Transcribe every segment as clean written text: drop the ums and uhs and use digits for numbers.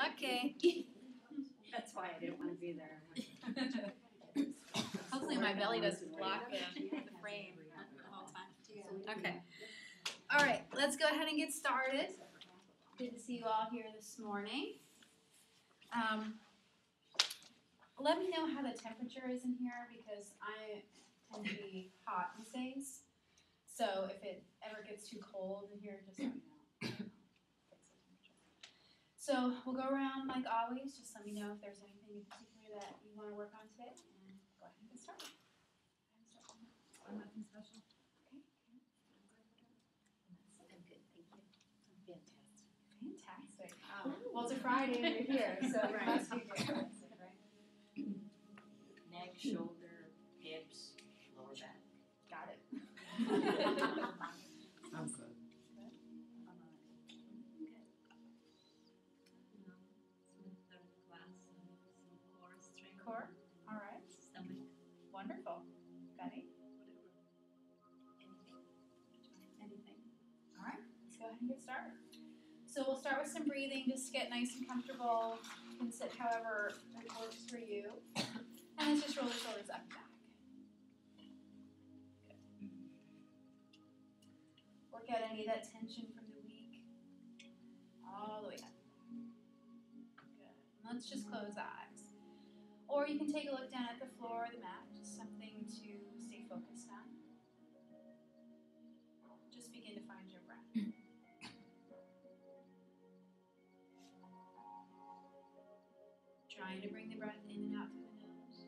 Okay. That's why I didn't want to be there. Hopefully my belly doesn't block the frame the whole time. Okay. All right, let's go ahead and get started. Good to see you all here this morning. Let me know how the temperature is in here because I tend to be hot these days. So if it ever gets too cold in here, just let me know. So we'll go around like always. Just let me know if there's anything in particular that you want to work on today, and go ahead and get started. Nothing special. Okay. I'm good, thank you. I'm fantastic. Fantastic. Well, it's a Friday and you're here, so it must be fantastic, right? Neck, shoulder, hips, lower back. Got it. I'm good. Some third class, some core strength. Core? All right. Stomach. Wonderful. Betty? Whatever. Anything? All right. Let's go ahead and get started. So we'll start with some breathing. Just get nice and comfortable. You can sit however it works for you. And let's just roll the shoulders up and back. Good. Work out any of that tension from the week. All the way up. Good. And let's just close eyes. Or you can take a look down at the floor or the mat. Just something to stay focused on. Just begin to find your breath. Trying to bring the breath in and out through the nose.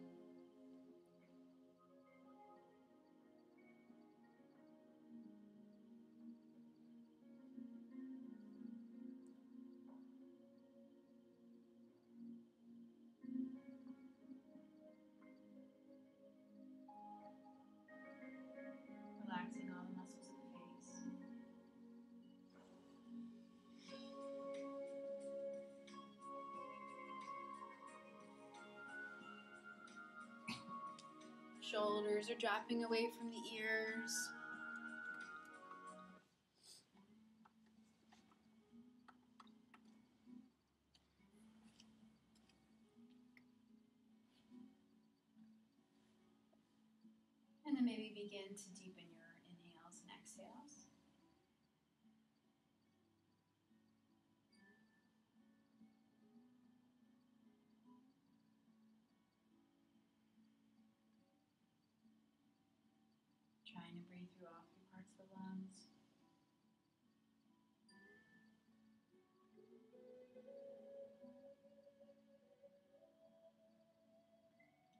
Relaxing all the muscles of the face. Shoulders are dropping away from the ears. And then maybe begin to deepen your inhales and exhales. Trying to breathe through all three parts of the lungs.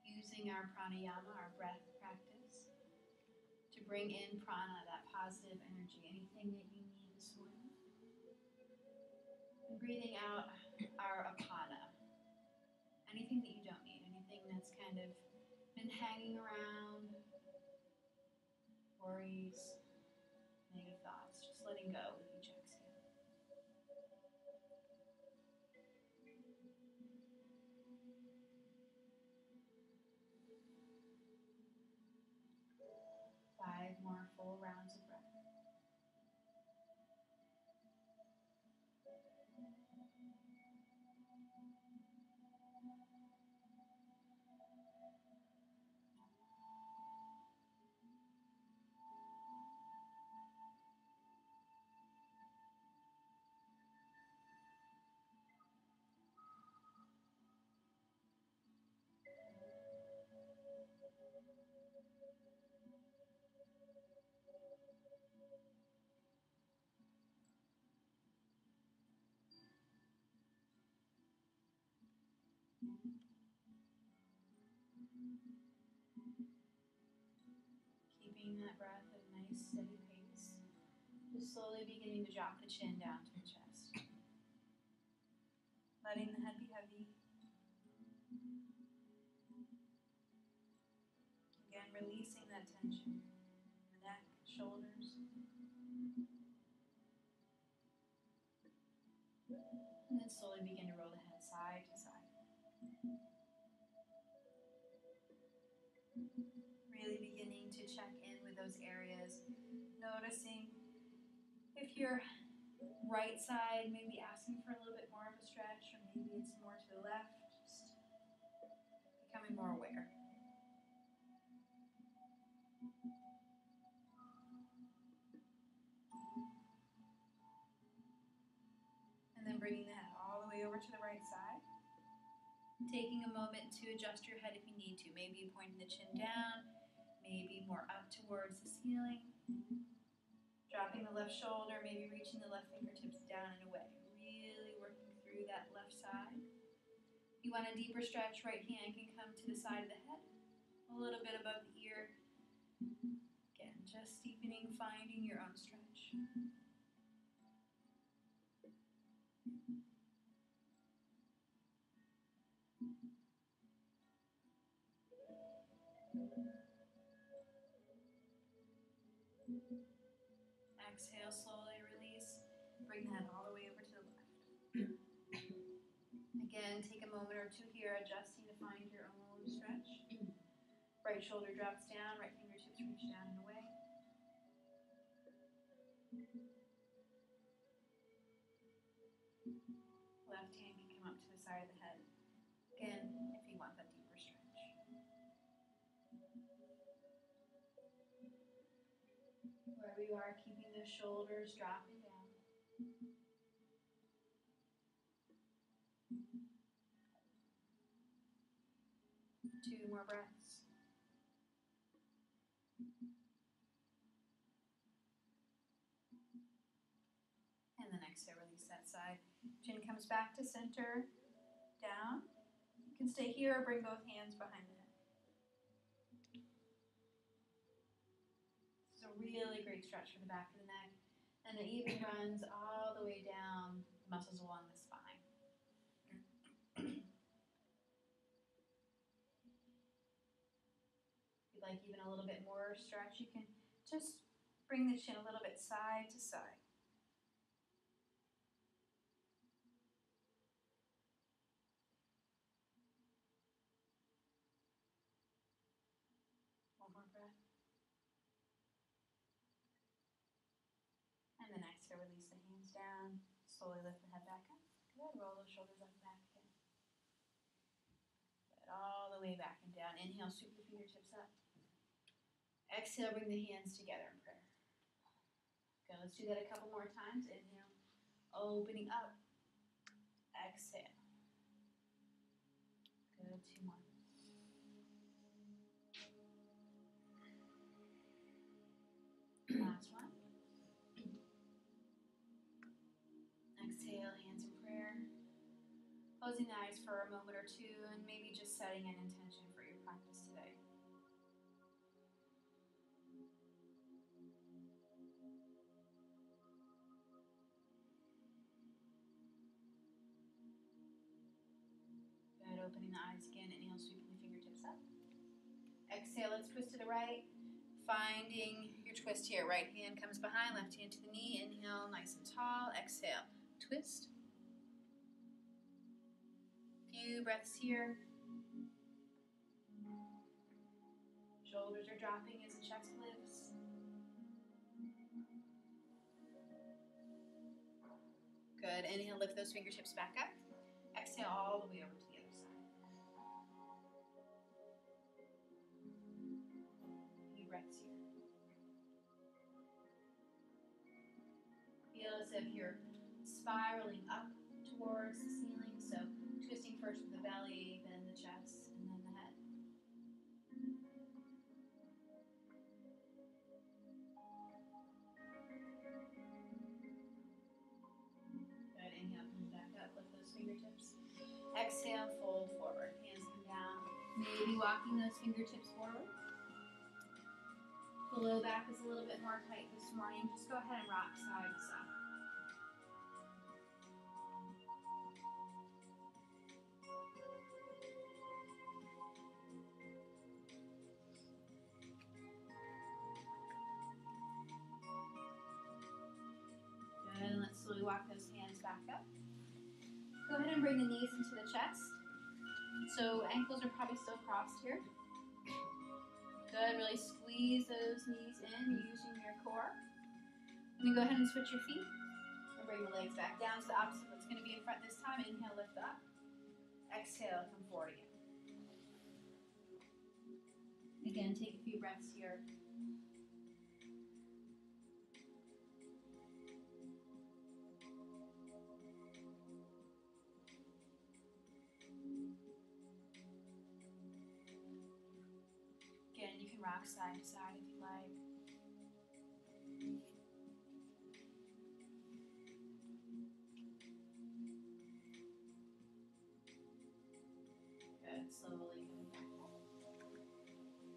Using our pranayama, our breath practice, to bring in prana, that positive energy, anything that you need this morning. And breathing out our apana, anything that you don't need, anything that's kind of been hanging around, worries, negative thoughts, just letting go with each exhale. Five more full rounds of breath. Keeping that breath at a nice steady pace. Just slowly beginning to drop the chin down to the chest. Letting the head be heavy. Again, releasing that tension in the neck, shoulders. And then slowly begin to roll the head side to side. Really beginning to check in with those areas, noticing if you're right side, maybe asking for a little bit more of a stretch, or maybe it's more to the left, just becoming more aware. And then bringing the head all the way over to the right side. Taking a moment to adjust your head if you need to. Maybe pointing the chin down, maybe more up towards the ceiling. Dropping the left shoulder, maybe reaching the left fingertips down and away. Really working through that left side. If you want a deeper stretch, right hand can come to the side of the head, a little bit above the ear. Again, just deepening, finding your own stretch. Exhale, slowly release. Bring the head all the way over to the left. Again, take a moment or two here, adjusting to find your own stretch. Right shoulder drops down, right fingertips reach down and away. Left hand can come up to the side of the head. Again, if you want that deeper stretch. Wherever you are, keeping the shoulders dropping down. 2 more breaths. And then exhale, release that side. Chin comes back to center, down. You can stay here or bring both hands behind the head. This is a really great stretch for the back of the neck. And it even runs all the way down the muscles along the spine. If you'd like even a little bit more stretch, you can just bring the chin a little bit side to side. One more breath. And then exhale, release the hands down. Slowly lift the head back up. Good. Roll those shoulders up and back again. Good. All the way back and down. Inhale, sweep the fingertips up. Exhale, bring the hands together in prayer. Good. Let's do that a couple more times. Inhale, opening up. Exhale. Good. 2 more. Last one. Exhale, hands in prayer. Closing the eyes for a moment or two and maybe just setting an intention for your practice today. Good, opening the eyes again. Inhale, sweeping the fingertips up. Exhale, let's twist to the right. Finding your twist here. Right hand comes behind, left hand to the knee. Inhale, nice and tall. Exhale, twist. Few breaths here. Shoulders are dropping as the chest lifts. Good. Inhale, lift those fingertips back up. Exhale all the way over to the other side. Few breaths here. Feel as if you're spiraling up towards the ceiling. So twisting first with the belly, then the chest, and then the head. Good. Inhale, come back up. Lift those fingertips. Exhale, fold forward. Hands come down. Maybe walking those fingertips forward. The low back is a little bit more tight this morning. Just go ahead and rock side to side. Good, and let's slowly walk those hands back up. Go ahead and bring the knees into the chest. So ankles are probably still crossed here. Good, really squeeze those knees in using your core. And then go ahead and switch your feet. bring the legs back down to the opposite. What's going to be in front this time. Inhale, lift up. Exhale, come forward again. Again, take a few breaths here. Again, you can rock side to side if you like. Good, slowly coming back.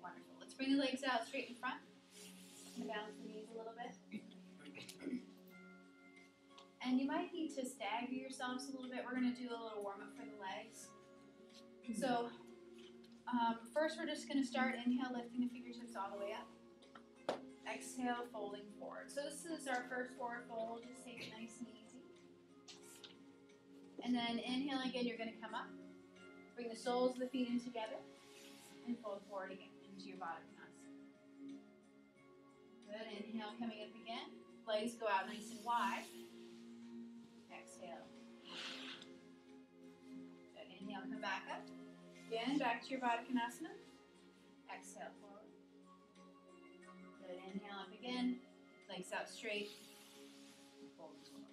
Wonderful. Let's bring the legs out straight in front. And bounce the knees a little bit. And you might need to stagger yourselves a little bit. We're going to do a little warm up for the legs. So first we're just going to start. Inhale, lifting the fingertips all the way up. Exhale, folding forward. So this is our first forward fold. Just take it nice and easy. And then inhale again, you're going to come up. Bring the soles of the feet in together. And fold forward again into your Baddha Konasana. Good. Inhale, coming up again. Legs go out nice and wide. Exhale. Good. Inhale, come back up. Again, back to your Baddha Konasana. Exhale, forward. Good. Inhale, up again. Legs out straight. Fold forward.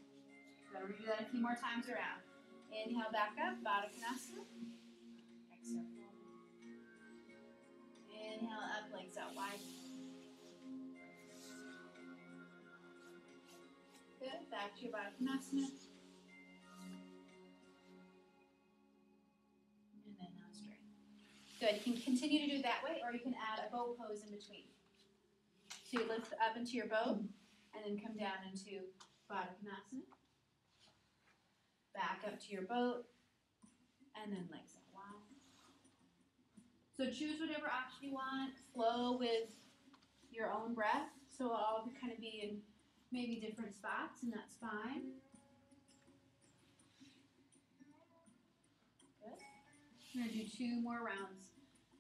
Good. We're going to do that a few more times around. Inhale, back up. Baddha Konasana. Exhale, forward. Inhale, up. Legs out wide. Good. Back to your Baddha Konasana. And then now straight. Good. You can continue to do it that way, or you can add a bow pose in between. So you lift up into your bow, and then come down into Baddha Konasana. Back up to your boat, and then legs out wide. So choose whatever option you want. Flow with your own breath. So I'll kind of be in maybe different spots, and that's fine. Good. We're going to do 2 more rounds.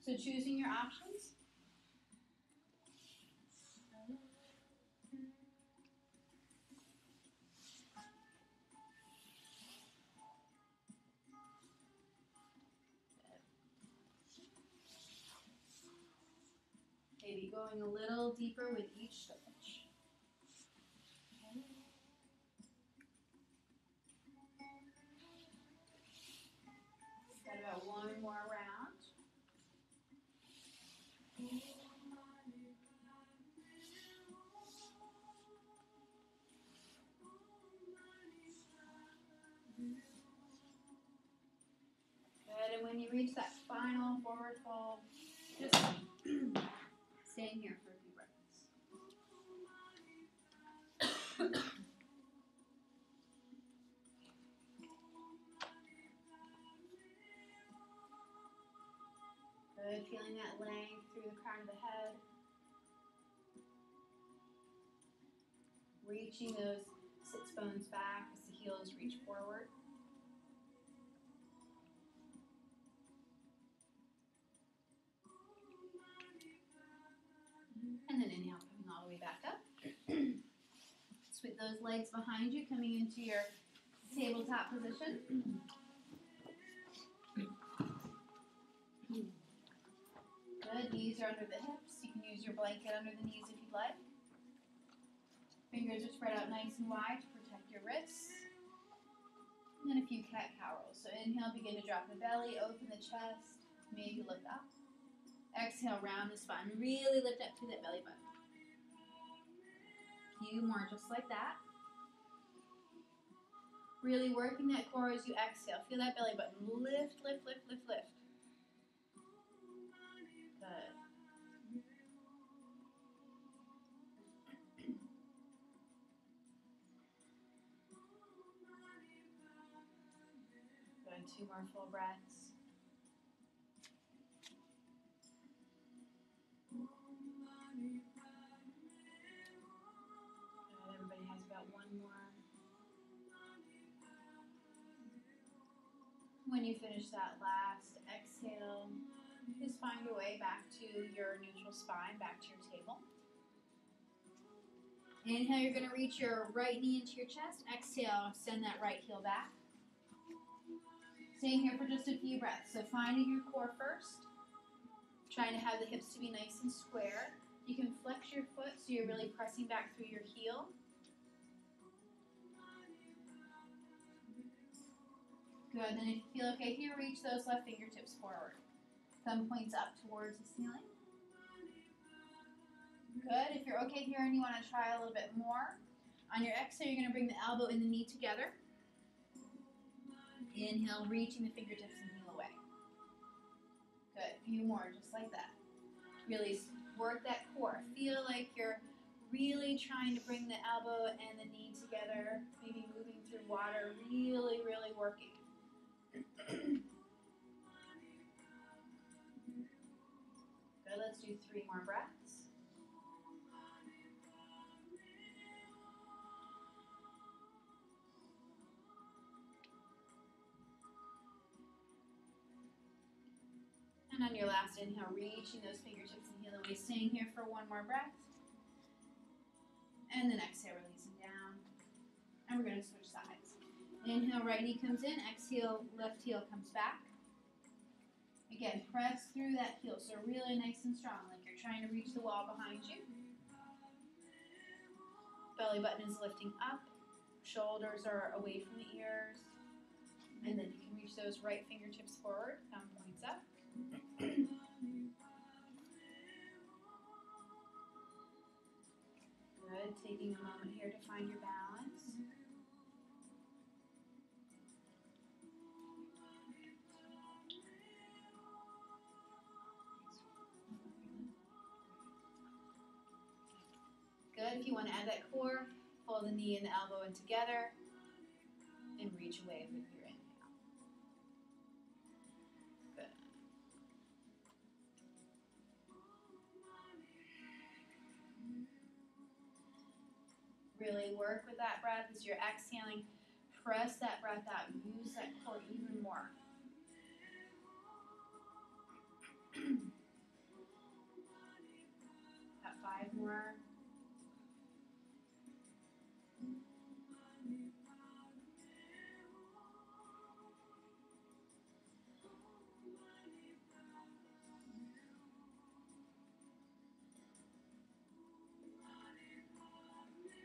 So choosing your options. Maybe going a little deeper with each stretch. Got about 1 more round. Good, and when you reach that final forward fold, just staying here for a few breaths. Good, feeling that length through the crown of the head. Reaching those sits bones back as the heels reach forward. And then inhale, coming all the way back up. Sweep those legs behind you, coming into your tabletop position. Good, knees are under the hips. You can use your blanket under the knees if you'd like. Fingers are spread out nice and wide to protect your wrists. And then a few cat-cow rolls. So inhale, begin to drop the belly, open the chest, maybe look up. Exhale, round the spine. Really lift up through that belly button. A few more just like that. Really working that core as you exhale. Feel that belly button. Lift, lift, lift, lift, lift. Good. Good. 2 more full breaths. Everybody has about 1 more. When you finish that last exhale, just find your way back to your neutral spine, back to your table. Inhale, you're going to reach your right knee into your chest. Exhale, send that right heel back. Staying here for just a few breaths. So finding your core first. Trying to have the hips to be nice and square. You can flex your foot so you're really pressing back through your heel. Good. Then if you feel okay here, reach those left fingertips forward. Thumb points up towards the ceiling. Good. If you're okay here and you want to try a little bit more, on your exhale, you're going to bring the elbow and the knee together. Inhale, reaching the fingertips and heel away. Good. A few more, just like that. Really work that core. Feel like you're really trying to bring the elbow and the knee together, maybe moving through water, really, really working. Good, let's do 3 more breaths. And on your last inhale, reaching those fingertips and heel away, staying here for 1 more breath. And then exhale, releasing down. And we're going to switch sides. Inhale, right knee comes in. Exhale, left heel comes back. Again, press through that heel, so really nice and strong, like you're trying to reach the wall behind you. Belly button is lifting up. Shoulders are away from the ears. And then you can reach those right fingertips forward. Thumb points up. Good. Taking a moment here to find your balance. Good. If you want to add that core, pull the knee and the elbow in together and reach away with your inhale. Good. Really work with that breath as you're exhaling. Press that breath out. Use that core even more. Got 5 more.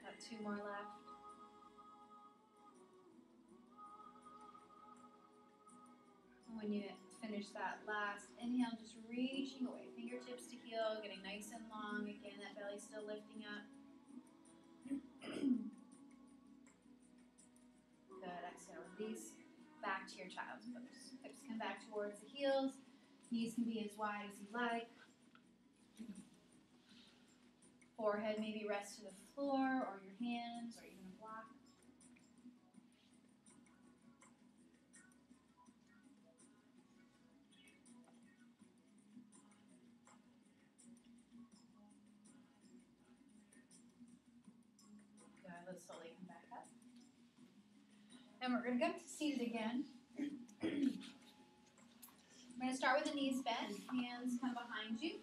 Got 2 more left. When you finish that last inhale, just reaching away, fingertips to heel, getting nice and long. Again, that belly still lifting up. Good. Exhale, release. Back to your child's pose. Hips come back towards the heels. Knees can be as wide as you like. Forehead maybe rest to the floor or your hands or even a block. Good. Let's slowly come back up. And we're going to go to seated again. We're going to start with the knees bent, hands come behind you.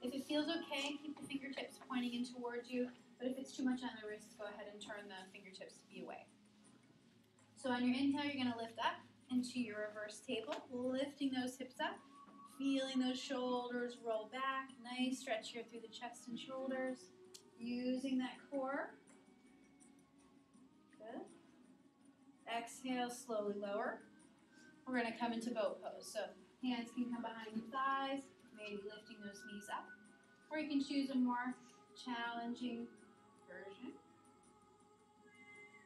If it feels okay, keep the fingertips pointing in towards you, but if it's too much on the wrists, go ahead and turn the fingertips to be away. So on your inhale, you're going to lift up into your reverse table, lifting those hips up, feeling those shoulders roll back. Nice stretch here through the chest and shoulders, using that core. Good. Exhale, slowly lower. We're going to come into boat pose. So hands can come behind the thighs, maybe lifting those knees up. Or you can choose a more challenging version.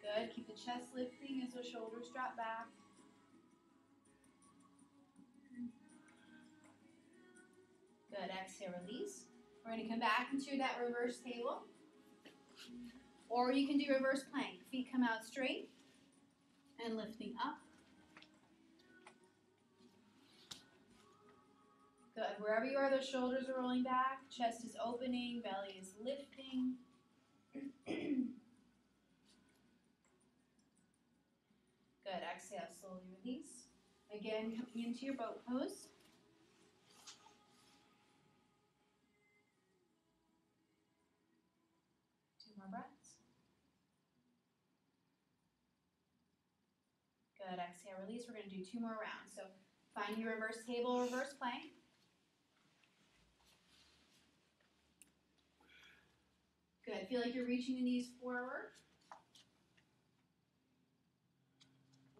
Good. Keep the chest lifting as the shoulders drop back. Good. Exhale, release. We're going to come back into that reverse table. Or you can do reverse plank. Feet come out straight and lifting up. Good. Wherever you are, the shoulders are rolling back, chest is opening, belly is lifting. Good. Exhale, slowly release. Again, coming into your boat pose. Two more breaths. Good, exhale, release. We're going to do 2 more rounds. So find your reverse table, reverse plank. Good, feel like you're reaching the knees forward.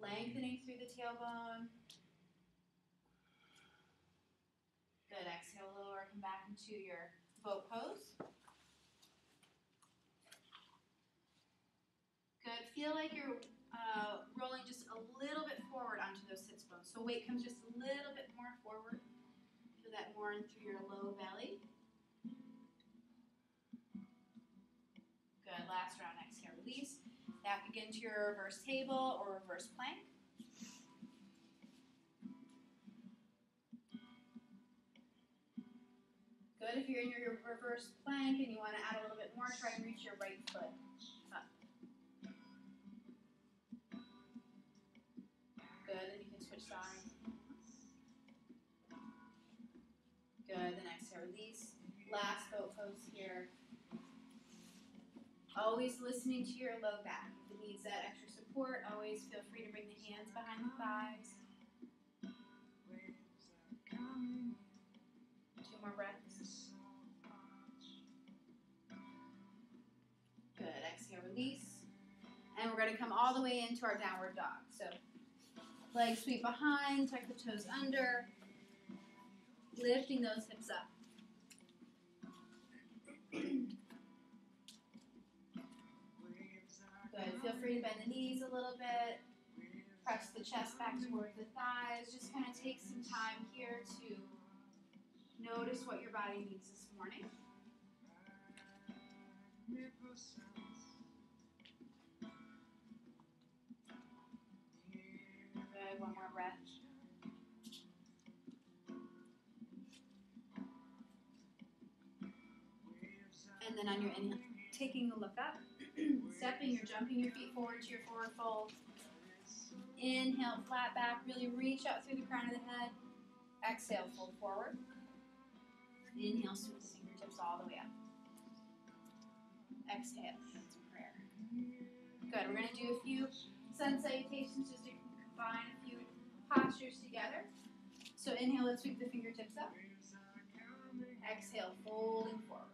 Lengthening through the tailbone. Good, exhale, lower, come back into your boat pose. Good, feel like you're rolling just a little bit forward onto those sits bones. So weight comes just a little bit more forward. Feel that more in through your low belly. Good, last round, exhale, release. Back again to your reverse table or reverse plank. Good, if you're in your reverse plank and you want to add a little bit more, try and reach your right foot up. Good, and you can switch sides. Good, then exhale, release. Last boat pose here. Always listening to your low back. If it needs that extra support, always feel free to bring the hands behind the thighs. 2 more breaths. Good, exhale, release. And we're going to come all the way into our downward dog. So legs sweep behind, tuck the toes under, lifting those hips up. Good. Feel free to bend the knees a little bit. Press the chest back towards the thighs. Just kind of take some time here to notice what your body needs this morning. Good. 1 more breath. And then on your inhale, taking a look up. Stepping, you're jumping your feet forward to your forward fold. Inhale, flat back, really reach out through the crown of the head. Exhale, fold forward. Inhale, sweep the fingertips all the way up. Exhale, that's a prayer. Good, we're going to do a few sun salutations just to combine a few postures together. So inhale, let's sweep the fingertips up. Exhale, folding forward.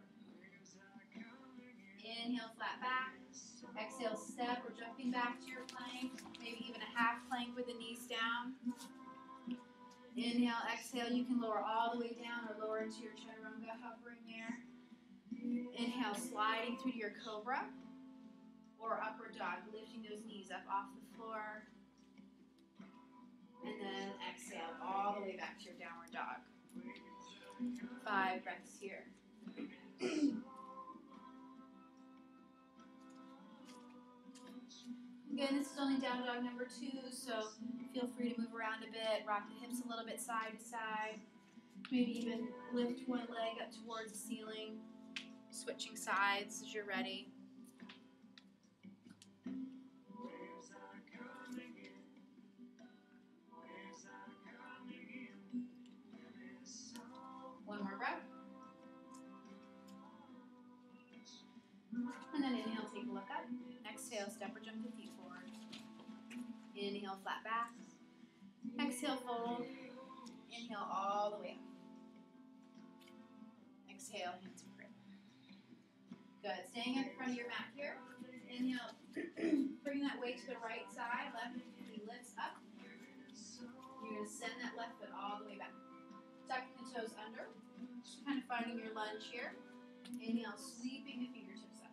Inhale, flat back. Exhale, step or jumping back to your plank. Maybe even a half plank with the knees down. Inhale, exhale. You can lower all the way down or lower into your chaturanga, hovering there. Inhale, sliding through to your cobra or upward dog, lifting those knees up off the floor. And then exhale all the way back to your downward dog. 5 breaths here. Again, this is only down dog number 2, so feel free to move around a bit, rock the hips a little bit side to side. Maybe even lift one leg up towards the ceiling, switching sides as you're ready. One more breath. And then inhale, take a look up. Exhale, step or jump the feet forward. Inhale, flat back. Exhale, fold. Inhale, all the way up. Exhale, hands to prayer. Good. Staying at the front of your mat here. Inhale, bring that weight to the right side. Left knee lifts up. You're going to send that left foot all the way back. Tucking the toes under. Just kind of finding your lunge here. Inhale, sweeping the fingertips up.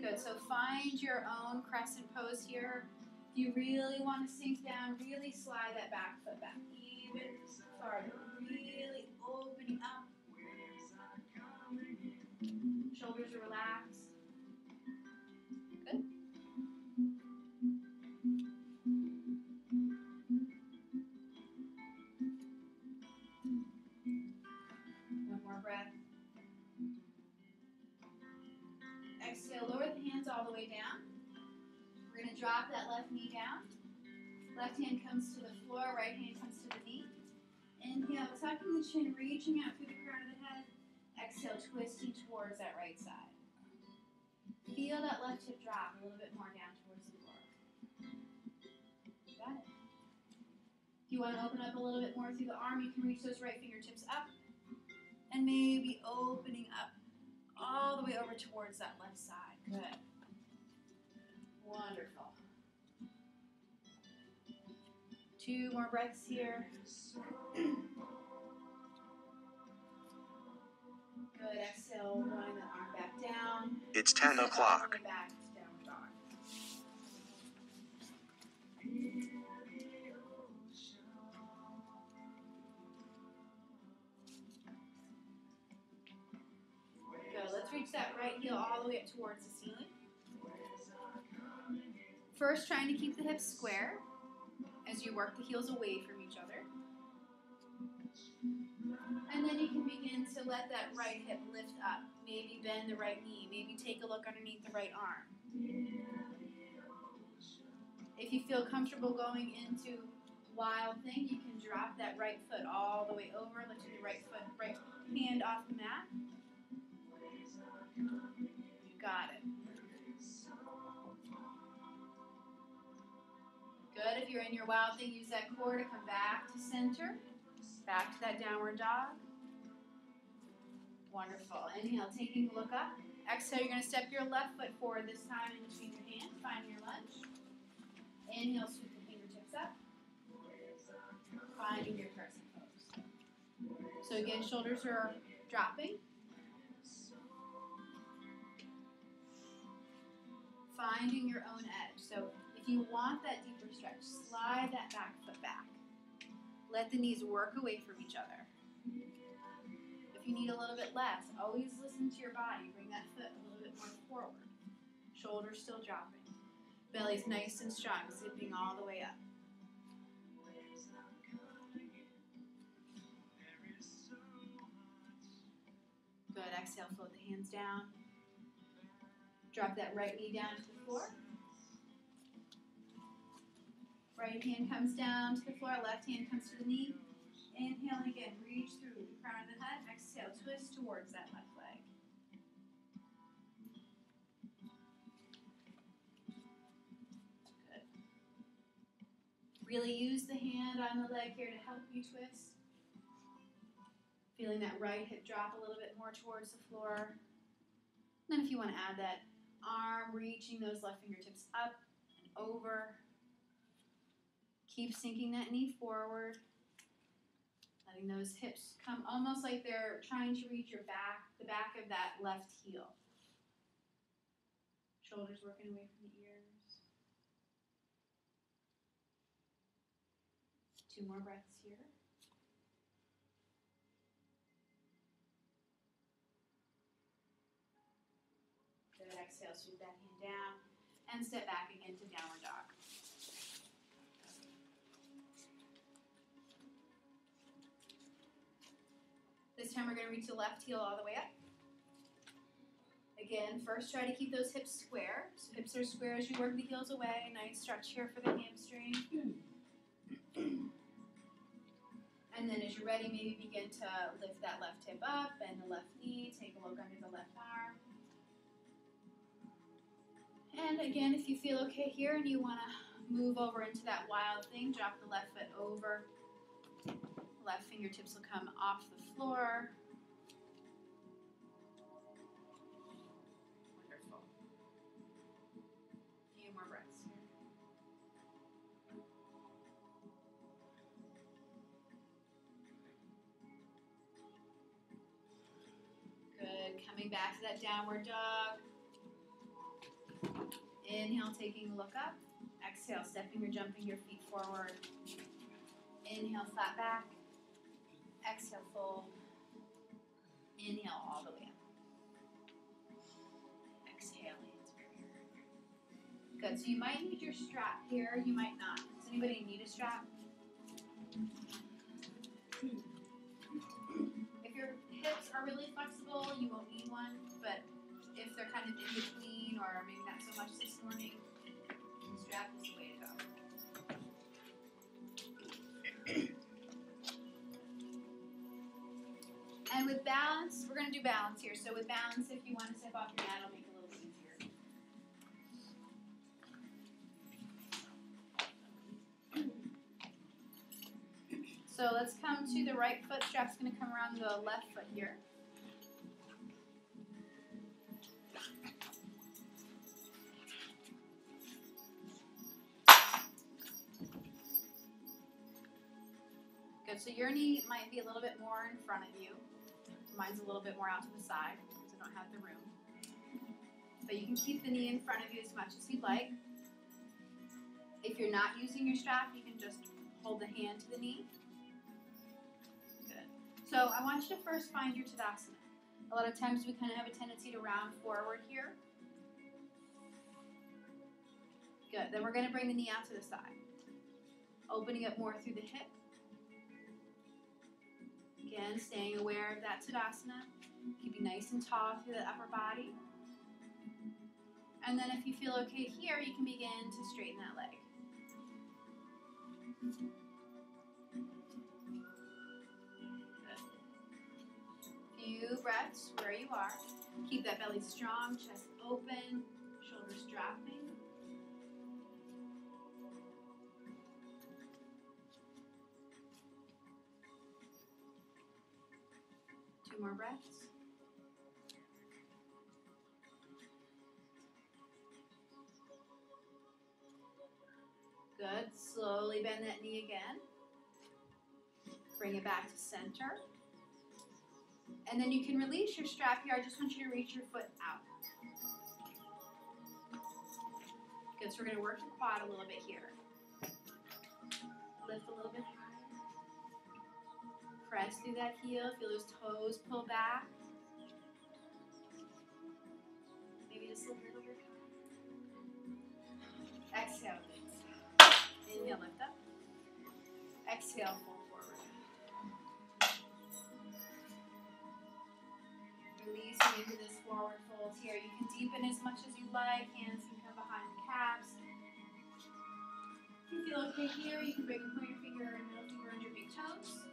Good, so find your own crescent pose here. If you really want to sink down, really slide that back foot back even farther. Really opening up. Shoulders are relaxed. Good. One more breath. Exhale, lower the hands all the way down. We're going to drop that left knee down. Left hand comes to the floor, right hand comes to the knee. Inhale, tucking the chin, reaching out through the crown of the head. Exhale, twisting towards that right side. Feel that left hip drop a little bit more down towards the floor. Got it. If you want to open up a little bit more through the arm, you can reach those right fingertips up and maybe opening up all the way over towards that left side. Good. Wonderful. 2 more breaths here. Good. Exhale, drawing that arm back down. It's 10 o'clock. Back to downward dog. Good. Let's reach that right heel all the way up towards the ceiling. First, trying to keep the hips square as you work the heels away from each other. And then you can begin to let that right hip lift up. Maybe bend the right knee. Maybe take a look underneath the right arm. If you feel comfortable going into wild thing, you can drop that right foot all the way over, lifting the right foot, right hand off the mat. You got it. Good. If you're in your wild thing, use that core to come back to center. Back to that downward dog. Wonderful. Inhale, taking a look up. Exhale, you're going to step your left foot forward this time in between your hands, finding your lunge. Inhale, sweep the fingertips up. Finding your crescent pose. So again, shoulders are dropping. Finding your own edge. So if you want that deeper stretch, slide that back foot back. Let the knees work away from each other. If you need a little bit less, always listen to your body. Bring that foot a little bit more forward. Shoulders still dropping. Belly's nice and strong, zipping all the way up. Good. Exhale, float the hands down. Drop that right knee down to the floor. Right hand comes down to the floor, left hand comes to the knee. Inhale again, reach through the crown of the head. Exhale, twist towards that left leg. Good. Really use the hand on the leg here to help you twist. Feeling that right hip drop a little bit more towards the floor. And then if you want to add that arm, reaching those left fingertips up and over. Keep sinking that knee forward. Letting those hips come almost like they're trying to reach your back, the back of that left heel. Shoulders working away from the ears. 2 more breaths here. Good. Exhale, sweep that hand down and step back again to downward dog. This time we're going to reach the left heel all the way up. Again, first try to keep those hips square. So hips are square as you work the heels away. Nice stretch here for the hamstring. And then as you're ready, maybe begin to lift that left hip up and the left knee. Take a look under the left arm. And again, if you feel okay here and you want to move over into that wild thing, drop the left foot over. Left fingertips will come off the floor. Wonderful. A few more breaths here. Good. Coming back to that downward dog. Inhale, taking a look up. Exhale, stepping or jumping your feet forward. Inhale, flat back. Exhale, fold. Inhale, all the way up. Exhale, hands over here. Good. So you might need your strap here. You might not. Does anybody need a strap? If your hips are really flexible, you won't need one. But if they're kind of in between or maybe not so much this morning, the strap is the way to go. And with balance, we're going to do balance here. So with balance, if you want to step off your mat, it'll make it a little bit easier. So let's come to the right foot. Strap's going to come around the left foot here. Good. So your knee might be a little bit more in front of you. Mine's a little bit more out to the side because I don't have the room. But you can keep the knee in front of you as much as you'd like. If you're not using your strap, you can just hold the hand to the knee. Good. So I want you to first find your Tadasana. A lot of times we kind of have a tendency to round forward here. Good. Then we're going to bring the knee out to the side. Opening up more through the hip. Again, staying aware of that Tadasana. Keeping nice and tall through the upper body. And then if you feel okay here, you can begin to straighten that leg. Good. Few breaths where you are. Keep that belly strong, chest open, shoulders dropping. Two more breaths. Good. Slowly bend that knee again. Bring it back to center. And then you can release your strap here. I just want you to reach your foot out. Good. So we're going to work the quad a little bit here. Lift a little bit higher. Press through that heel. Feel those toes pull back. Maybe just a little bit higher. Exhale. Inhale, lift up. Exhale, fold forward. Releasing into this forward fold here. You can deepen as much as you like. Hands can come behind the calves. If you feel okay here, you can bring your pointer finger and middle finger under your big toes.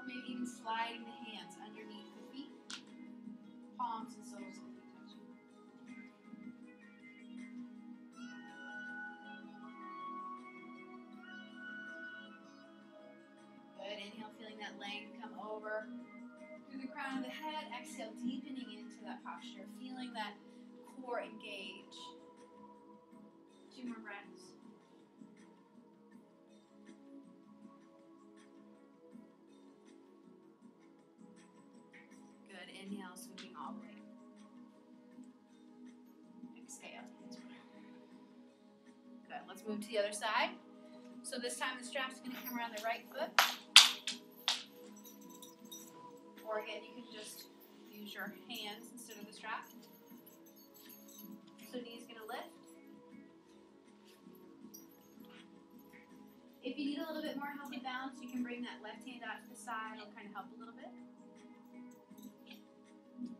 Or maybe even sliding the hands underneath the feet. Palms and soles will be touching. Good. Inhale, feeling that length come over through the crown of the head. Exhale, deepening into that posture. Feeling that core engage. Two more breaths. Good. Inhale, sweeping all the way. Exhale. Good. Let's move to the other side. So this time the strap's going to come around the right foot. Or again, you can just use your hands instead of the strap. So knee's going to lift. If you need a little bit more help with balance, you can bring that left hand out to the side. It'll kind of help a little bit.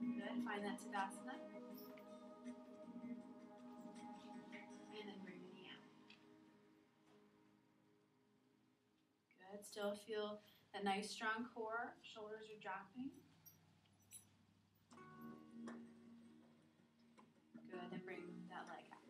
Good. Find that Tadasana. And then bring the knee out. Good. Still feel a nice strong core. Shoulders are dropping. Good. Then bring that leg out.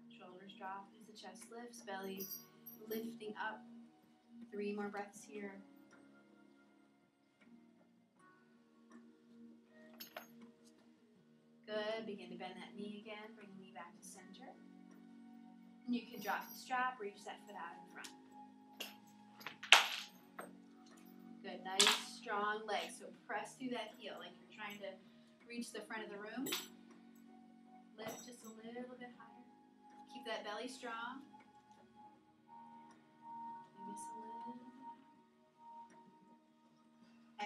Shoulders drop as the chest lifts, belly lifting up. 3 more breaths here. Good. Begin to bend that knee again. Bring the knee back to center. And you can drop the strap, reach that foot out in front. Good. Nice, strong leg. So press through that heel like you're trying to reach the front of the room. Lift just a little bit higher. Keep that belly strong. Maybe just a little bit.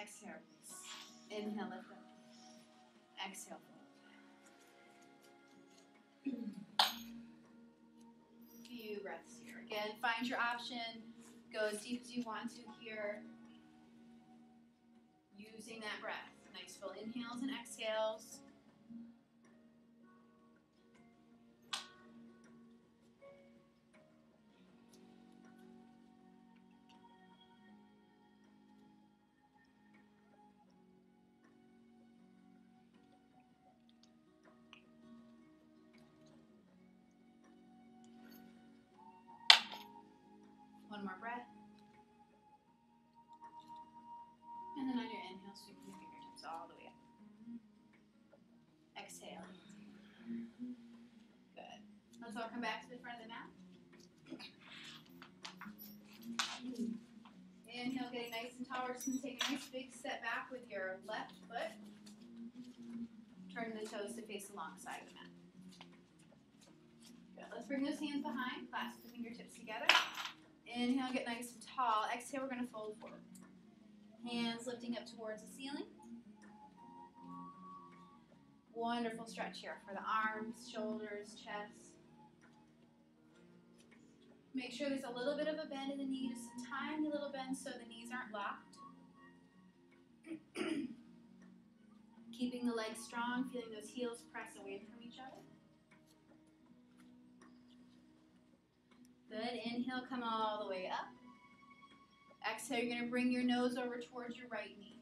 Exhale. Inhale, lift up. Exhale, fold. Few breaths here. Again, find your option. Go as deep as you want to here. Using that breath. Nice full inhales and exhales. Good. Let's all come back to the front of the mat. Inhale, getting nice and tall. We're just going to take a nice big step back with your left foot. Turn the toes to face alongside the mat. Good. Let's bring those hands behind. Clasp the fingertips together. Inhale, get nice and tall. Exhale, we're going to fold forward. Hands lifting up towards the ceiling. Wonderful stretch here for the arms, shoulders, chest. Make sure there's a little bit of a bend in the knee, just a tiny little bend so the knees aren't locked. Keeping the legs strong, feeling those heels press away from each other. Good. Inhale, come all the way up. Exhale, you're going to bring your nose over towards your right knee.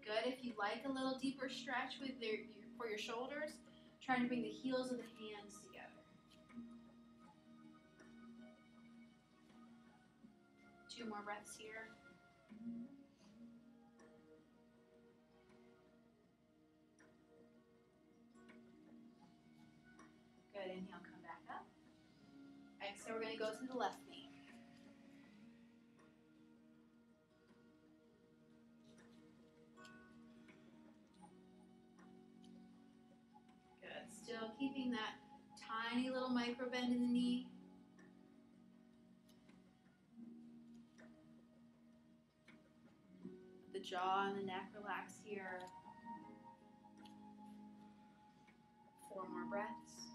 Good. If you like a little deeper stretch with for your shoulders, try to bring the heels of the hands together. Two more breaths here. Good. Inhale, come back up. Exhale, we're going to go to the left knee. Good. Still keeping that tiny little micro bend in the knee. The jaw and the neck relax here. 4 more breaths.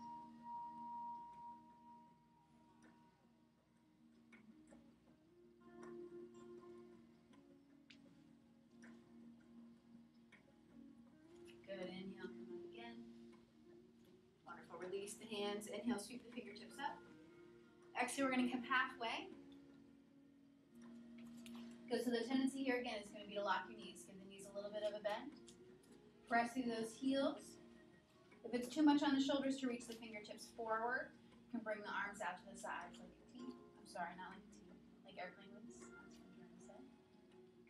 Good. Inhale, come up again. Wonderful. Release the hands. Inhale, sweep the fingertips up. Exhale, we're going to come halfway. Good. So the tendency here again is going to be to lock your knees. Give the knees a little bit of a bend. Press through those heels. If it's too much on the shoulders to reach the fingertips forward, you can bring the arms out to the sides like a T. I'm sorry, not like a T. Like airplane wings. That's what I'm trying to say.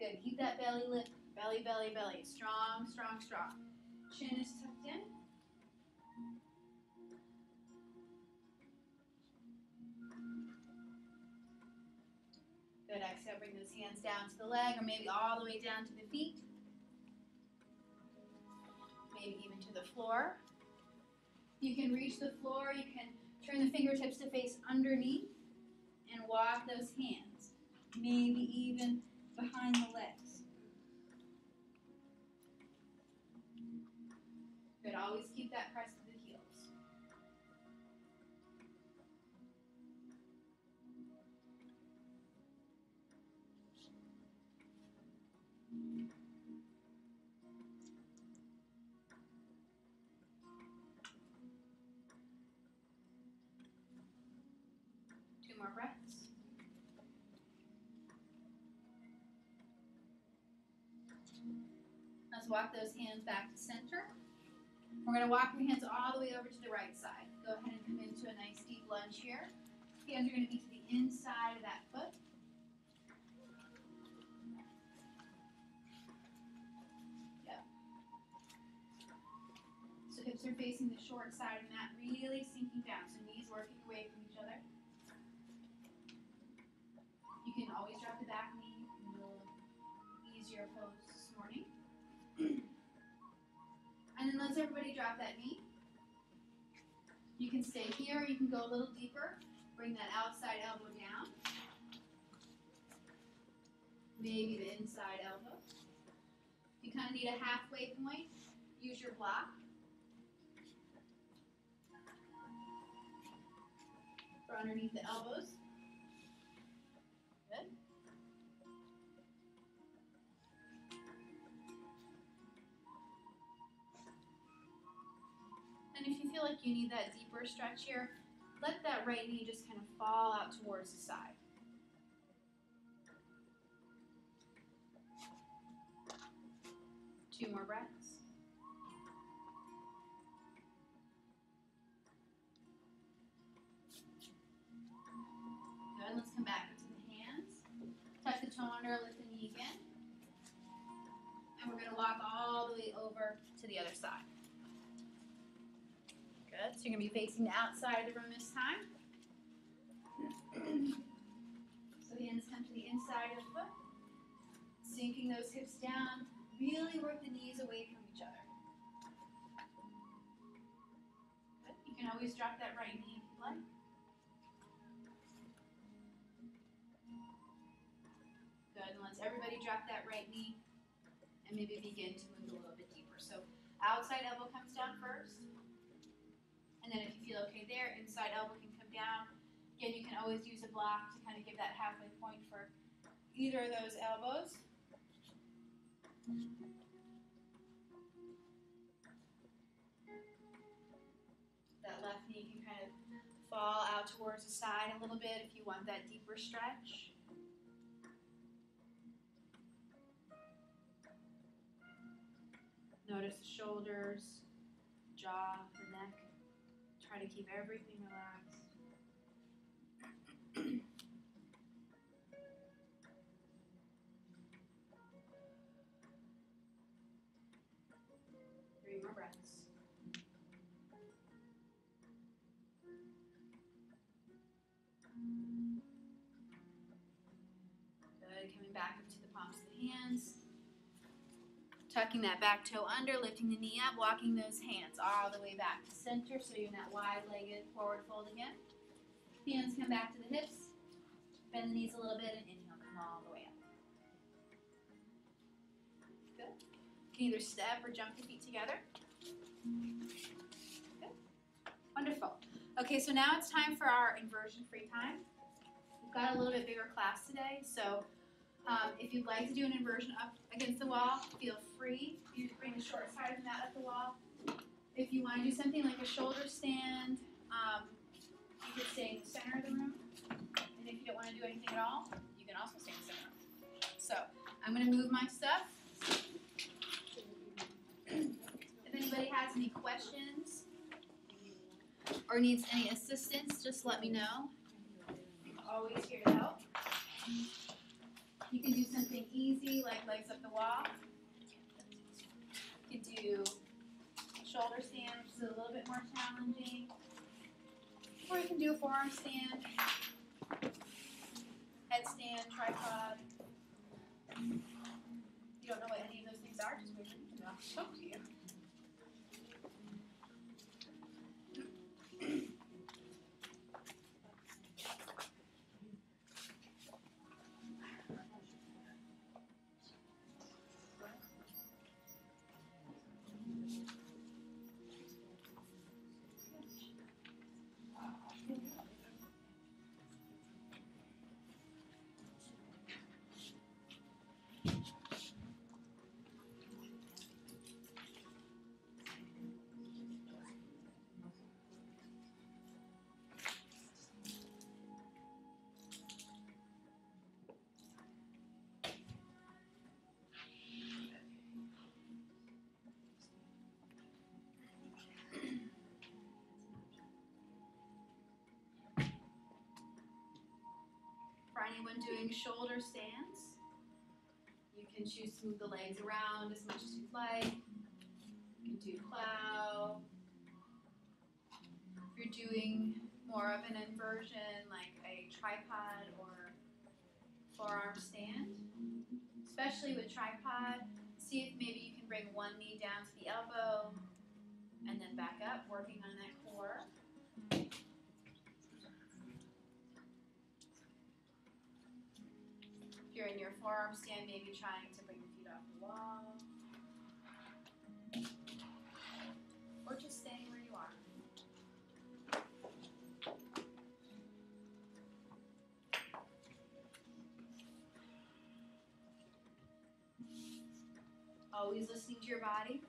Good. Keep that belly lift. Belly, belly, belly. Strong, strong, strong. Chin is tucked in. Good. Exhale, bring those hands down to the leg or maybe all the way down to the feet. Maybe even to the floor. You can reach the floor. You can turn the fingertips to face underneath and walk those hands. Maybe even behind the legs. Good. Always keep that press to the heels. Two more breaths. Let's walk those hands back to center. We're going to walk your hands all the way over to the right side. Go ahead and come into a nice deep lunge here. Hands are going to be to the inside of that foot. Yep. So hips are facing the short side of the mat, really sinking down. So knees working away from each other. You can always drop the back knee in a little easier pose this morning. And then let's everybody drop that knee. You can stay here, you can go a little deeper. Bring that outside elbow down. Maybe the inside elbow. You kind of need a halfway point. Use your block. For underneath the elbows. Good. And if you feel like you need that deeper stretch here, let that right knee just kind of fall out towards the side. Two more breaths. Good. Let's come back into the hands. Tuck the toe under, lift the knee again. And we're going to walk all the way over to the other side. Good. So you're going to be facing the outside of the room this time. So hands come to the inside of the foot. Sinking those hips down. Really work the knees away from each other. Good. You can always drop that right knee if you like. Good. And let's everybody drop that right knee and maybe begin to move a little bit deeper. So outside elbow comes down first. And then if you feel okay there, inside elbow can come down. Again, you can always use a block to kind of give that halfway point for either of those elbows. That left knee can kind of fall out towards the side a little bit if you want that deeper stretch. Notice the shoulders, jaw, the neck. Try to keep everything relaxed. Three more breaths. Good. Coming back up to the palms of the hands. Tucking that back toe under, lifting the knee up, walking those hands all the way back to center so you're in that wide-legged forward fold again. Hands come back to the hips. Bend the knees a little bit and inhale, come all the way up. Good. You can either step or jump your feet together. Good. Wonderful. Okay, so now it's time for our inversion free time. We've got a little bit bigger class today, so if you'd like to do an inversion up against the wall, feel free. You just bring the short side of the mat up the wall. If you want to do something like a shoulder stand, you could stay in the center of the room. And if you don't want to do anything at all, you can also stay in the center of the room. So I'm going to move my stuff. If anybody has any questions or needs any assistance, just let me know. I'm always here to help. You can do something easy like legs up the wall. You can do shoulder stand, which is a little bit more challenging. Or you can do a forearm stand, headstand, tripod. If you don't know what any of those things are, just wait for me to show to you. For anyone doing shoulder stands, you can choose to move the legs around as much as you'd like. You can do plow. If you're doing more of an inversion like a tripod or forearm stand, especially with tripod, see if maybe you can bring one knee down to the elbow and then back up, working on that core. If you're in your forearm stand, maybe trying to bring the feet off the wall. Or just staying where you are. Always listening to your body.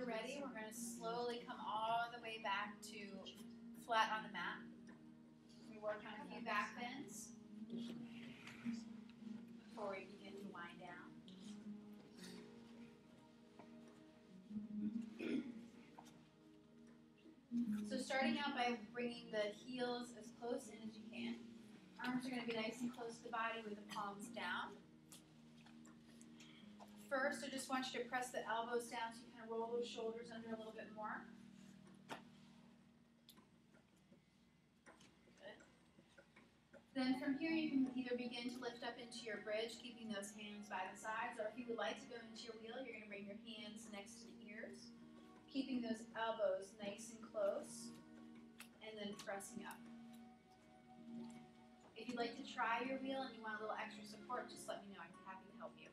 we're ready, we're going to slowly come all the way back to flat on the mat. We work on a few back bends before we begin to wind down. So starting out by bringing the heels as close in as you can. Arms are going to be nice and close to the body with the palms down. First, I just want you to press the elbows down so you kind of roll those shoulders under a little bit more. Good. Then from here, you can either begin to lift up into your bridge, keeping those hands by the sides, or if you would like to go into your wheel, you're going to bring your hands next to the ears, keeping those elbows nice and close, and then pressing up. If you'd like to try your wheel and you want a little extra support, just let me know. I'm happy to help you.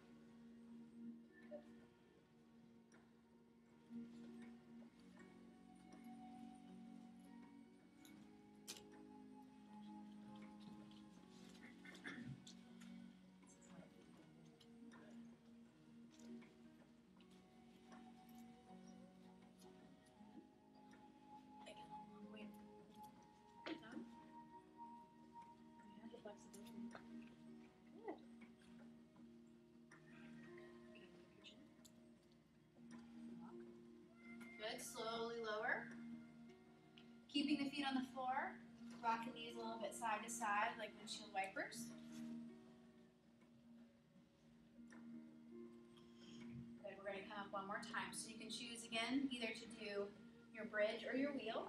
Good, slowly lower. Keeping the feet on the floor, rock the knees a little bit side to side like windshield wipers. Good, we're going to come up one more time. So you can choose again either to do your bridge or your wheel.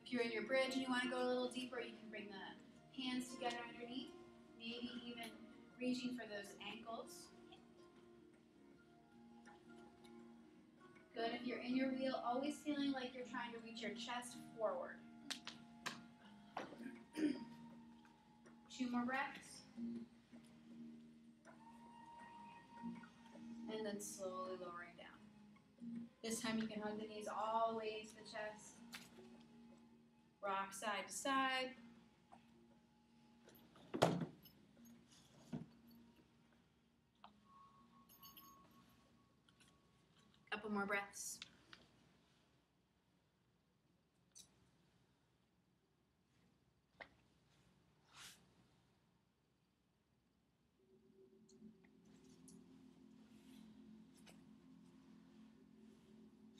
If you're in your bridge and you want to go a little deeper, you can bring the hands together underneath. Maybe even reaching for those ankles. Good. If you're in your wheel, always feeling like you're trying to reach your chest forward. 2 more breaths. And then slowly lowering down. This time you can hug the knees all the way to the chest. Rock side to side. Couple more breaths.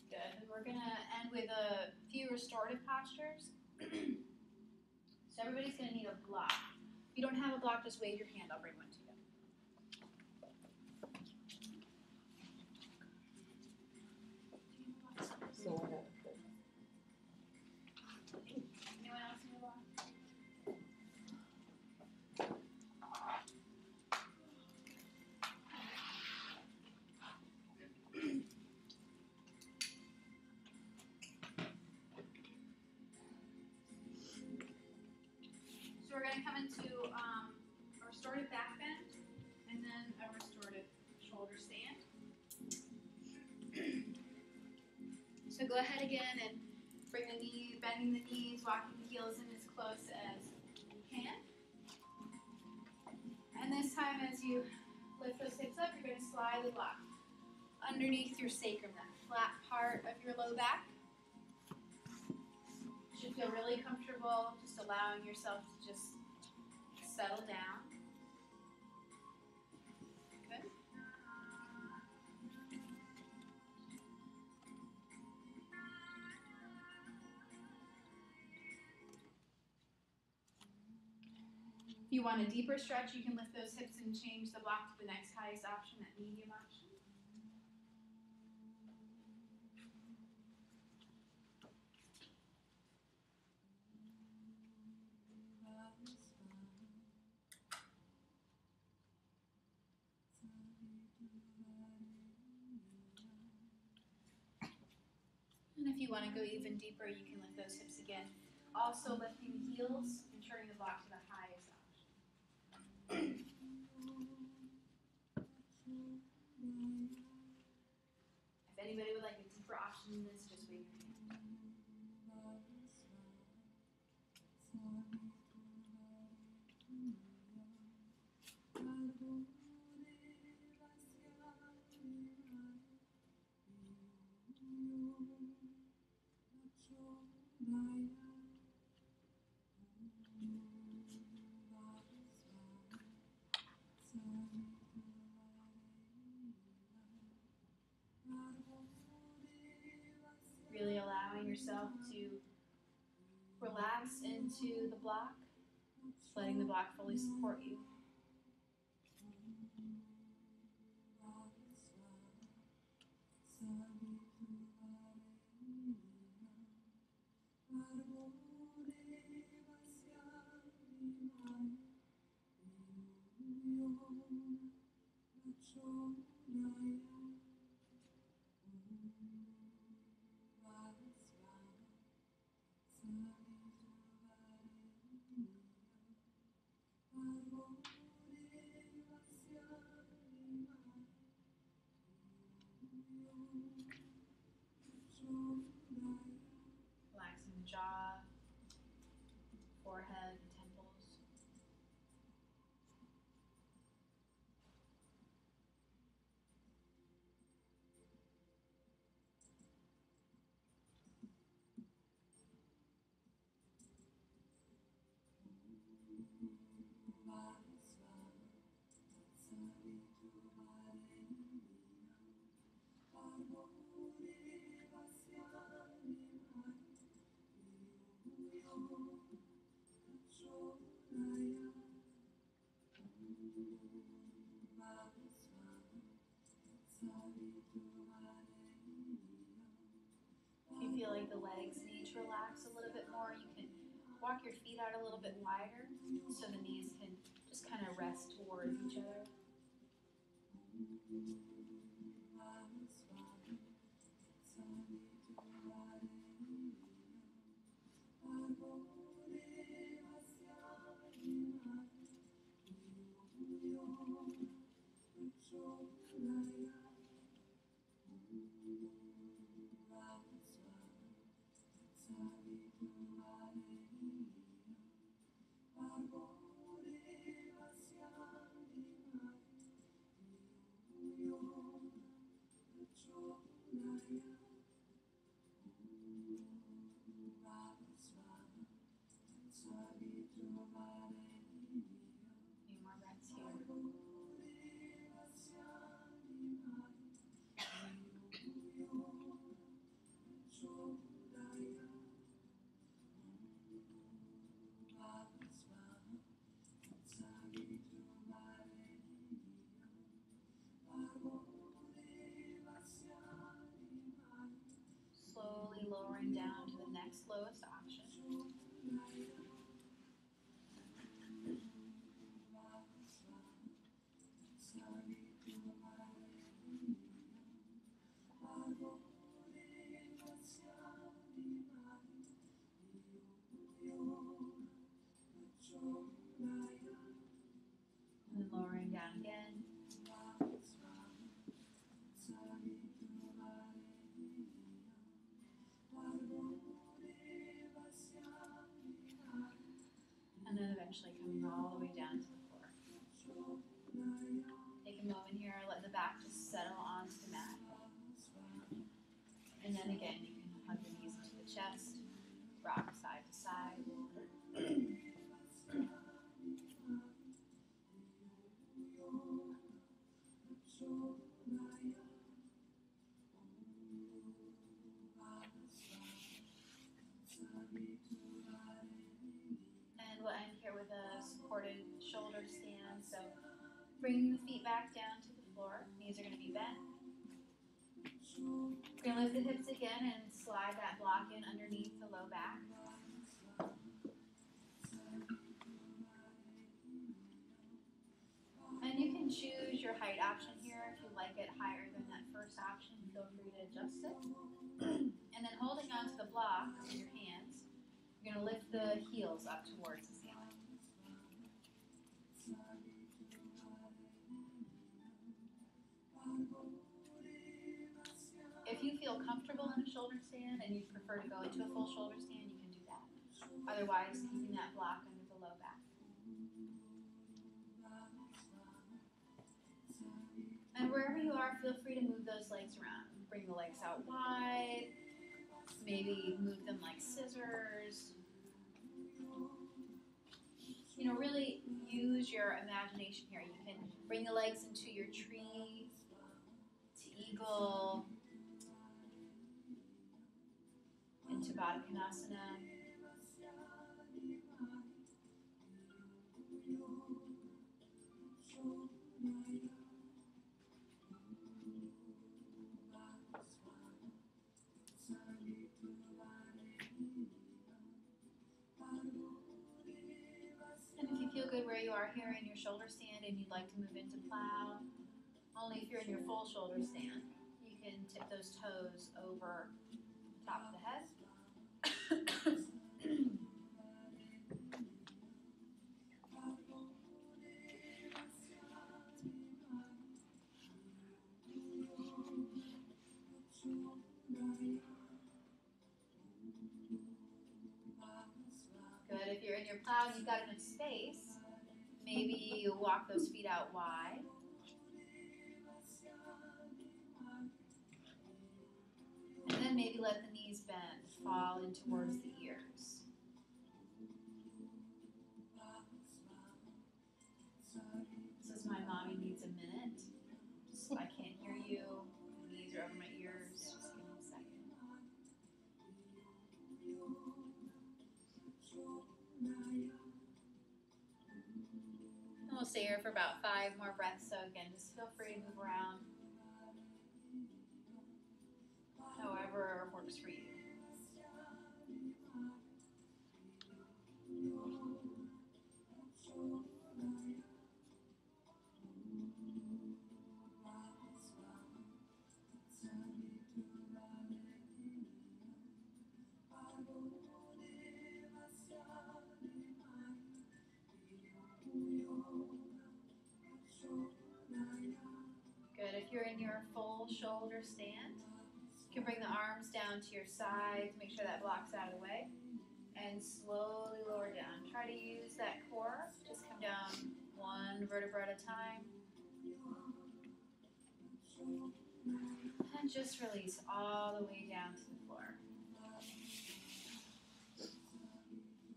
Good. And we're going to end with a few restorative postures. So everybody's going to need a block. If you don't have a block, just wave your hand. I'll bring one to you. Anyone else need a block? So we're going to come into a restorative back bend and then a restorative shoulder stand. So go ahead again and bring the knee, bending the knees, walking the heels in as close as you can. And this time as you lift those hips up, you're going to slide the block underneath your sacrum, that flat part of your low back. You should feel really comfortable, just allowing yourself to just settle down. Good. If you want a deeper stretch, you can lift those hips and change the block to the next highest option, that medium option. And if you want to go even deeper, you can lift those hips again. Also lifting the heels and turning the block to the highest option. If anybody would like a deeper option than this, just wave your hand. Really allowing yourself to relax into the block, just letting the block fully support you. Relaxing the jaw, forehead, and temples. If you feel like the legs need to relax a little bit more, you can walk your feet out a little bit wider so the knees can just kind of rest towards each other. Few more breaths here. Slowly lowering down to the next lowest option. And then lowering down again. And then eventually coming all the way down to the floor. Take a moment here, let the back just settle onto the mat. And then again, you can hug the knees into the chest, rock side to side. And we'll end here with a supported shoulder stand. So bringing the feet back down to the floor. Knees are going to be bent. We're going to lift the hips again and slide that block in underneath the low back. And you can choose your height option here. If you like it higher than that first option, feel free to adjust it. And then holding onto the block with your hands, you're going to lift the heels up towards the ceiling. If you feel comfortable in a shoulder stand and you prefer to go into a full shoulder stand, you can do that. Otherwise, keeping that block under the low back. And wherever you are, feel free to move those legs around. Bring the legs out wide. maybe move them like scissors. You know, really use your imagination here. You can bring the legs into your tree, to eagle, into Baddha Konasana. And if you feel good where you are here in your shoulder stand and you'd like to move into plow, only if you're in your full shoulder stand, you can tip those toes over the top of the head. Good. If you're in your plow and you've got enough space, maybe you walk those feet out wide. And then maybe let the knees bend, fall in towards the ears. This is my mommy needs a minute. Just, I can't hear you. My knees are over my ears. Just give me a second. And we'll stay here for about 5 more breaths. So again, just feel free to move around however works for you. Good. If you're in your full shoulder stand, you can bring the arms down to your sides, make sure that block's out of the way, and slowly lower down. Try to use that core. Just come down 1 vertebra at a time. And just release all the way down to the floor.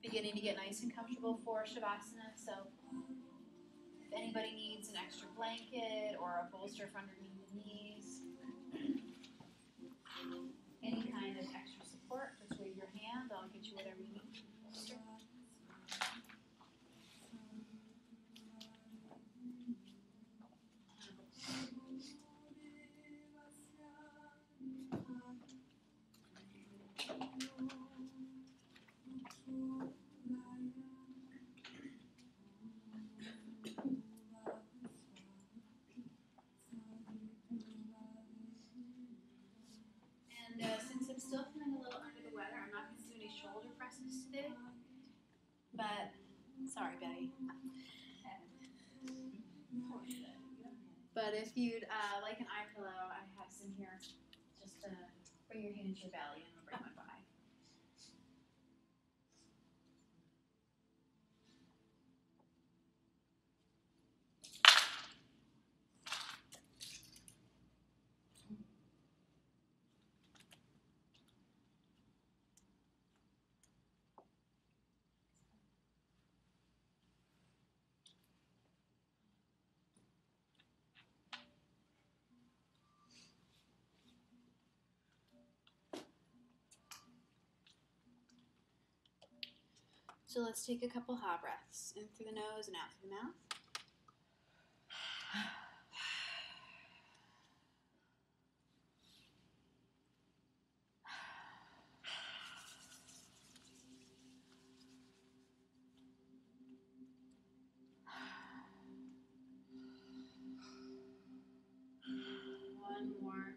Beginning to get nice and comfortable for Shavasana, so if anybody needs an extra blanket or a bolster for underneath the knees, any kind of extra support, just wave your hand. I'll get you whatever you need. Since I'm still feeling a little under the weather, I'm not going to do any shoulder presses today. But, sorry, Betty. But if you'd like an eye pillow, I have some here. Just bring your hand to your belly and I'll bring one by. So let's take a couple hot breaths, in through the nose and out through the mouth. One more.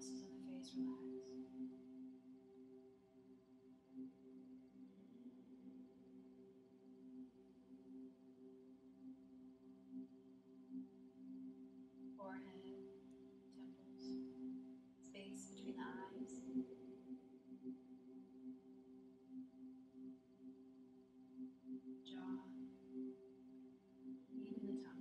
muscles in the face relax. Forehead, temples, space between the eyes. Jaw, even the tongue.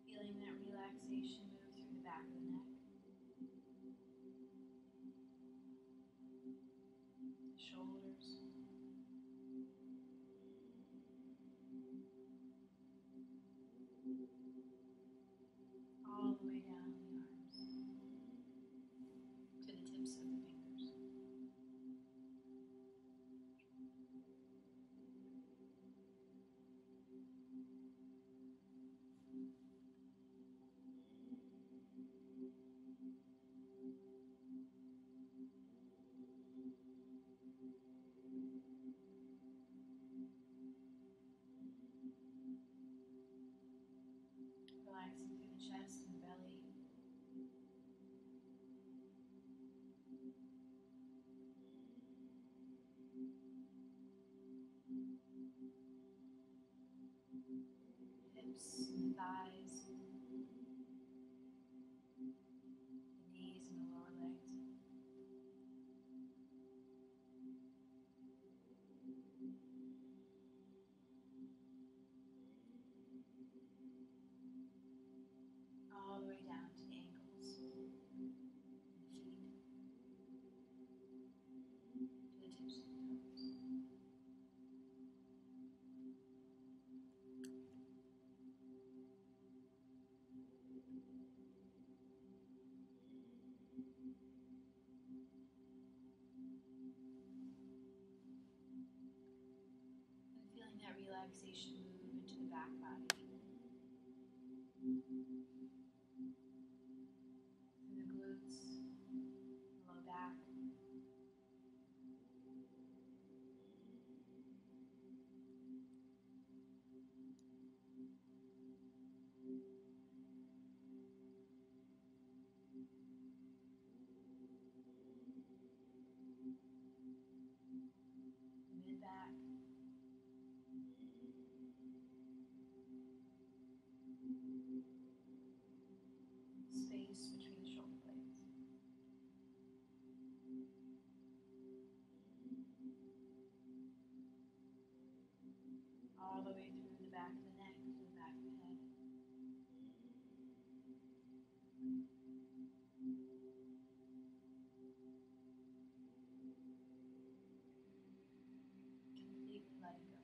Feeling that relaxation move through the back of the neck, the shoulders, all the way down the arms to the tips of the fingers. Relaxing through the chest and the belly. Hips and the thighs. The knees and the lower legs. All the way down to the ankles and the feet, to the tips of the toes. And feeling that relaxation move into the back body, through the glutes, the low back, the mid back, space between the shoulder blades. All the way through the back of the neck to the back of the head. Completely letting go.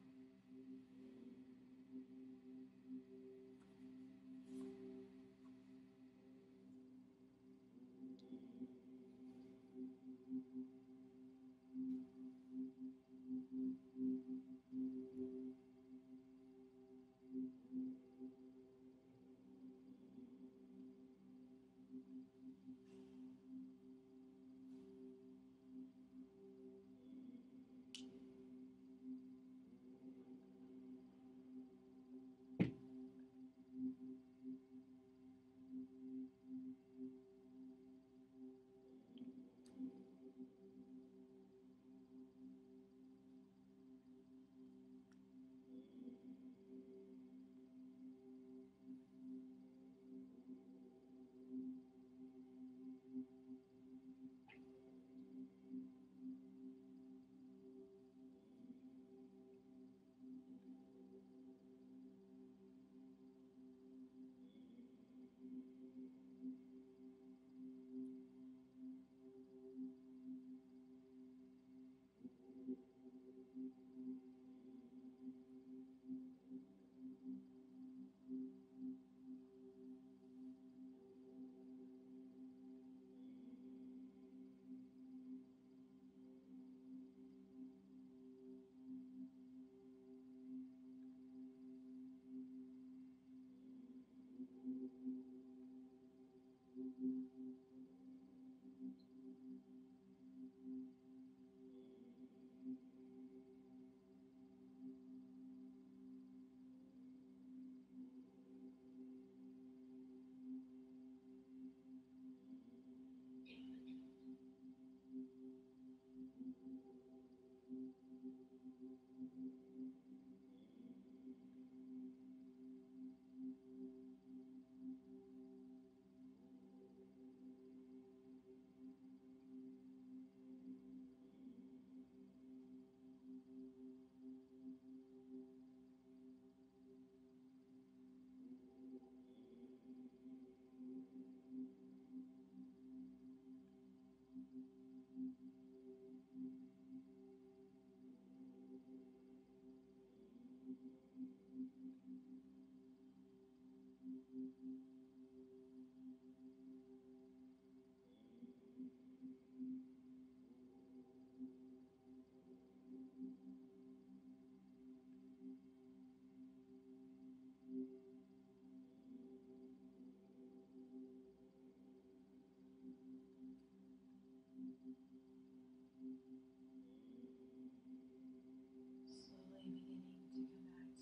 Slowly beginning to come back to the breath.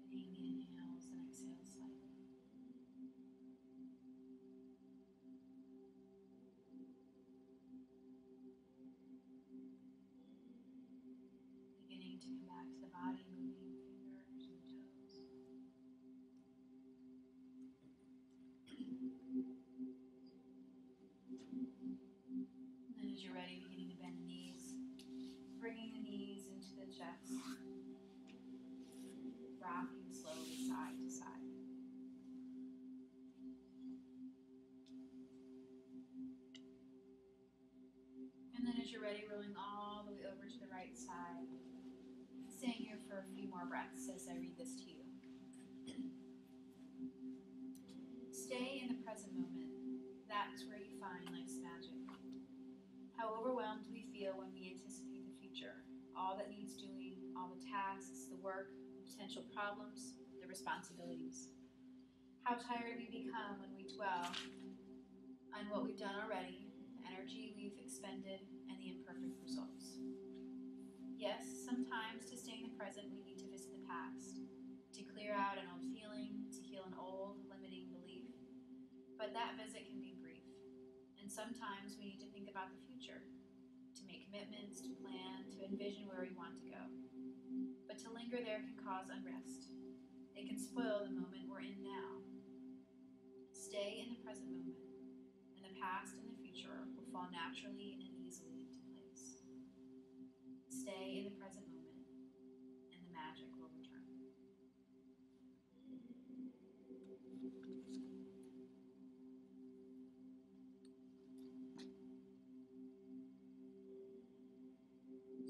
Deepening the inhales and exhales slightly. Beginning to come back to the body, moving fingers and toes. And then as you're ready, beginning to bend the knees, bringing the knees into the chest, rocking slowly side to side. And then as you're ready, rolling all the way over to the right side, staying here for a few more breaths as I read this to you. Stay in the present moment. That's where you find life's magic. How overwhelmed we feel when we anticipate the future, all that needs doing, all the tasks, the work, the potential problems, the responsibilities. How tired we become when we dwell on what we've done already, the energy we've expended, and the imperfect results. Yes, sometimes to stay in the present, we need to visit the past, to clear out an old feeling, to heal an old limiting belief. But that visit can be brief. And sometimes we need to think about the future, to make commitments, to plan, to envision where we want to go. But to linger there can cause unrest. It can spoil the moment we're in now. Stay in the present moment, and the past and the future will fall naturally and easily into place. Stay in the present moment, and the magic will return.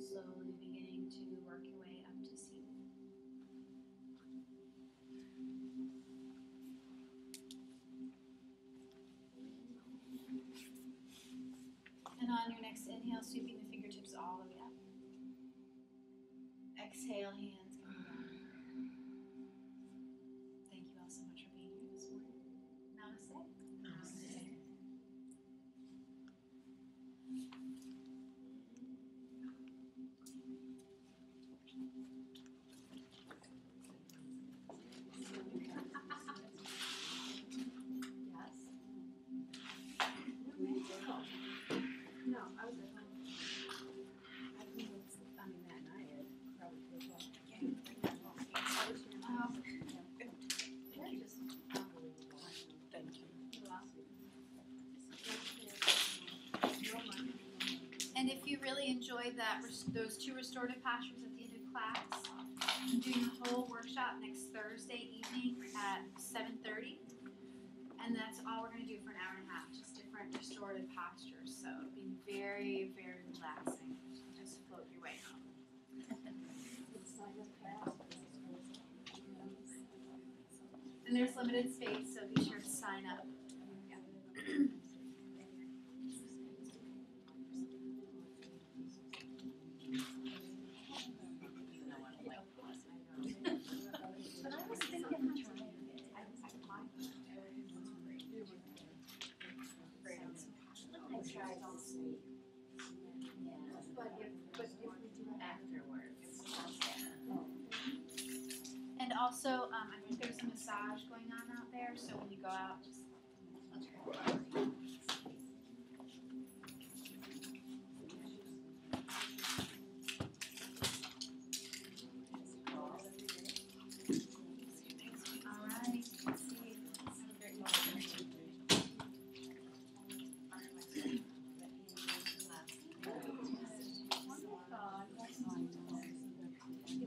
Slowly beginning to work your way up to seated. And on your next inhale, sweeping the fingertips all the way up. Exhale, hands coming down. Thank you all so much for being here this morning. Namaste. Namaste. No, I was at home. I mean, that night at probably 2 o'clock. I was here. Oh. They're just unbelievable. Thank you. And if you really enjoyed those 2 restorative postures at the end of class, I'm doing a whole workshop next Thursday evening at 7:30. And that's all we're going to do for an hour and a half, just different restorative postures. So it'll be very, very relaxing. Just float your way home. And there's limited space, so be sure to sign up. Also, I think there's a massage going on out there, so when you go out, just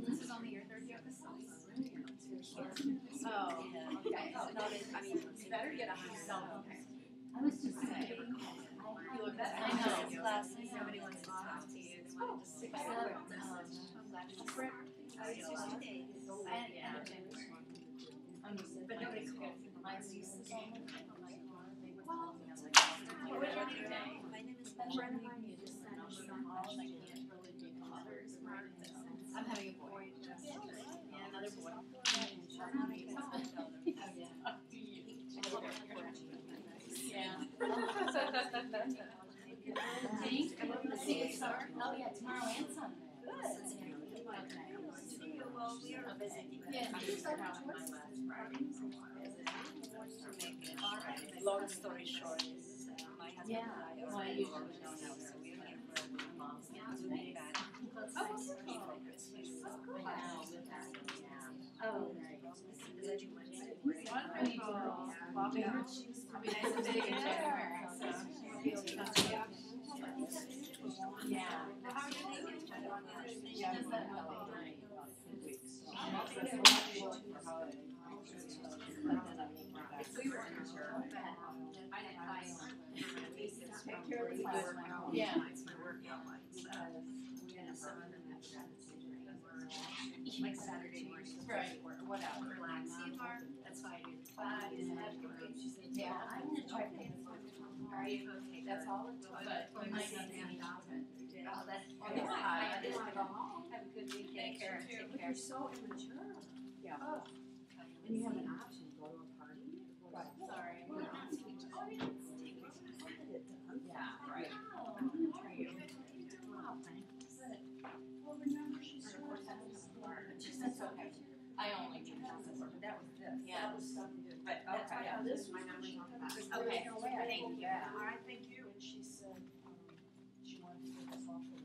this is only your third yoga class. Oh, okay. I mean, you better get a high song. I was just saying. You look at I know. classes, nobody wants to talk to you. They want to just sit there. But nobody's good. My name is I'm having a boy. Yeah, another boy. Yeah. Oh, yeah, tomorrow and Sunday. Well, we are visiting. Long story short is my husband and I are already so we're here for a month. We'll be back before Christmas. Oh, nice. It'll be nice and big in January. Yeah. Does that yeah. Like Saturday morning, Right. or whatever, relax. That's why I do. Yeah. I'm gonna try to take this one. Are you okay? That's all it took. But We might not have it. Oh, that's. I just wanna go home. Have a good weekend. Take care. Take care. So immature. Yeah. Oh. And you have an option to go to a party. Sorry. Yeah, right. I'm gonna try you. Well, remember, she's so smart. That's okay. I only do that. That was this. Yeah. That was something good. But, That's okay. why this was okay. Okay. Thank you. All right, thank you. And she said, she wanted to take us off the